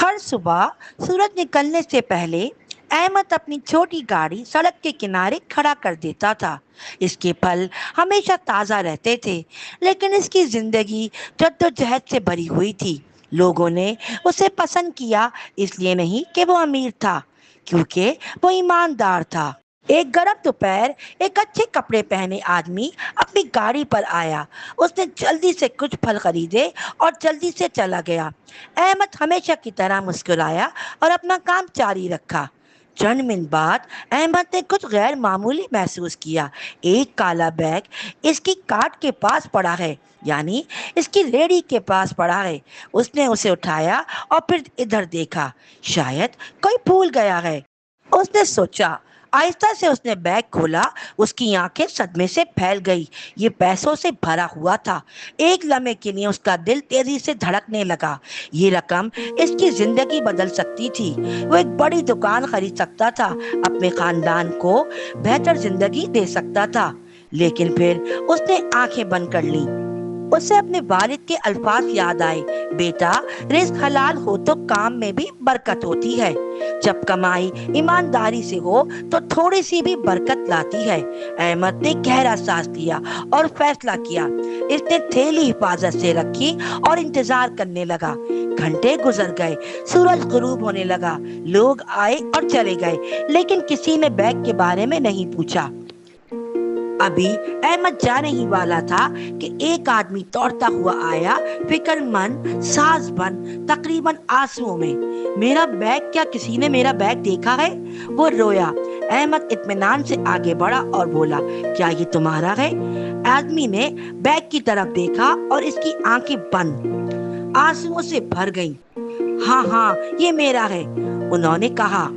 ہر صبح سورج نکلنے سے پہلے احمد اپنی چھوٹی گاڑی سڑک کے کنارے کھڑا کر دیتا تھا۔ اس کے پھل ہمیشہ تازہ رہتے تھے، لیکن اس کی زندگی جدوجہد سے بھری ہوئی تھی۔ لوگوں نے اسے پسند کیا اس لیے نہیں کہ وہ امیر تھا، کیونکہ وہ ایماندار تھا۔ ایک گرم دوپہر ایک اچھے کپڑے پہنے آدمی اپنی گاڑی پر آیا۔ اس نے جلدی سے کچھ پھل خریدے اور جلدی سے چلا گیا۔ احمد ہمیشہ کی طرح مسکرایا اور اپنا کام جاری رکھا۔ چند منٹ بعد احمد نے کچھ غیر معمولی محسوس کیا۔ ایک کالا بیگ اس کی کارٹ کے پاس پڑا ہے، یعنی اس کی ریڑھی کے پاس پڑا ہے۔ اس نے اسے اٹھایا اور پھر ادھر دیکھا، شاید کوئی بھول گیا ہے، اس نے سوچا۔ آہستہ سے اس نے بیگ کھولا۔ اس کی آنکھیں صدمے سے پھیل گئی۔ یہ پیسوں سے بھرا ہوا تھا۔ ایک لمحے کے لیے اس کا دل تیزی سے دھڑکنے لگا۔ یہ رقم اس کی زندگی بدل سکتی تھی۔ وہ ایک بڑی دکان خرید سکتا تھا، اپنے خاندان کو بہتر زندگی دے سکتا تھا۔ لیکن پھر اس نے آنکھیں بند کر لیں۔ اسے اپنے والد کے الفاظ یاد آئے، بیٹا، رزق حلال ہو تو کام میں بھی برکت ہوتی ہے۔ جب کمائی ایمانداری سے ہو تو تھوڑی سی بھی برکت لاتی ہے۔ احمد نے گہرا سانس لیا اور فیصلہ کیا۔ اس نے تھیلی حفاظت سے رکھی اور انتظار کرنے لگا۔ گھنٹے گزر گئے، سورج غروب ہونے لگا، لوگ آئے اور چلے گئے، لیکن کسی نے بیگ کے بارے میں نہیں پوچھا۔ ابھی احمد جانے ہی والا تھا کہ ایک آدمی دوڑتا ہوا آیا، فکر مند، ساز بند، تقریباً آنسوؤں میں۔ میرا بیگ، کیا کسی نے میرا بیگ دیکھا ہے؟ وہ رویا۔ احمد اطمینان سے آگے بڑھا اور بولا، کیا یہ تمہارا ہے؟ آدمی نے بیگ کی طرف دیکھا اور اس کی آنکھیں بند، آنسوؤں سے بھر گئیں۔ ہاں ہاں، یہ میرا ہے، انہوں نے کہا۔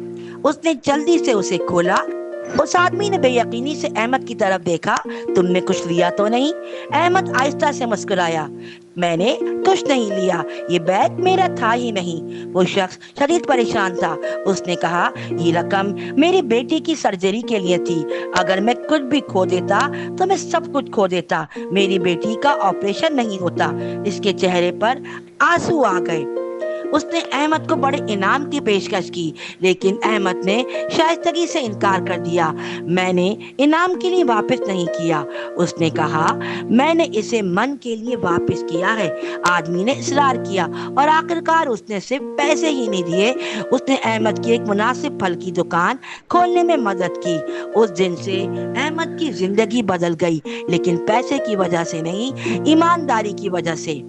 اس نے جلدی سے اسے کھولا۔ اس آدمی نے بے یقینی سے احمد کی طرف دیکھا۔ تم نے کچھ لیا تو نہیں؟ احمد آہستہ سے مسکرایا۔ میں نے کچھ نہیں لیا، یہ بیگ میرا تھا ہی نہیں۔ وہ شخص شدید پریشان تھا۔ اس نے کہا، یہ رقم میری بیٹی کی سرجری کے لیے تھی۔ اگر میں کچھ بھی کھو دیتا تو میں سب کچھ کھو دیتا۔ میری بیٹی کا آپریشن نہیں ہوتا۔ اس کے چہرے پر آنسو آ گئے۔ اس نے احمد کو بڑے انعام کی پیشکش کی، لیکن احمد نے شائستگی سے انکار کر دیا۔ میں نے انعام کے لیے واپس نہیں کیا، اس نے کہا، میں نے اسے من کے لیے واپس کیا ہے۔ آدمی نے اصرار کیا اور آخرکار اس نے صرف پیسے ہی نہیں دیے، اس نے احمد کی ایک مناسب پھل کی دکان کھولنے میں مدد کی۔ اس دن سے احمد کی زندگی بدل گئی، لیکن پیسے کی وجہ سے نہیں، ایمانداری کی وجہ سے۔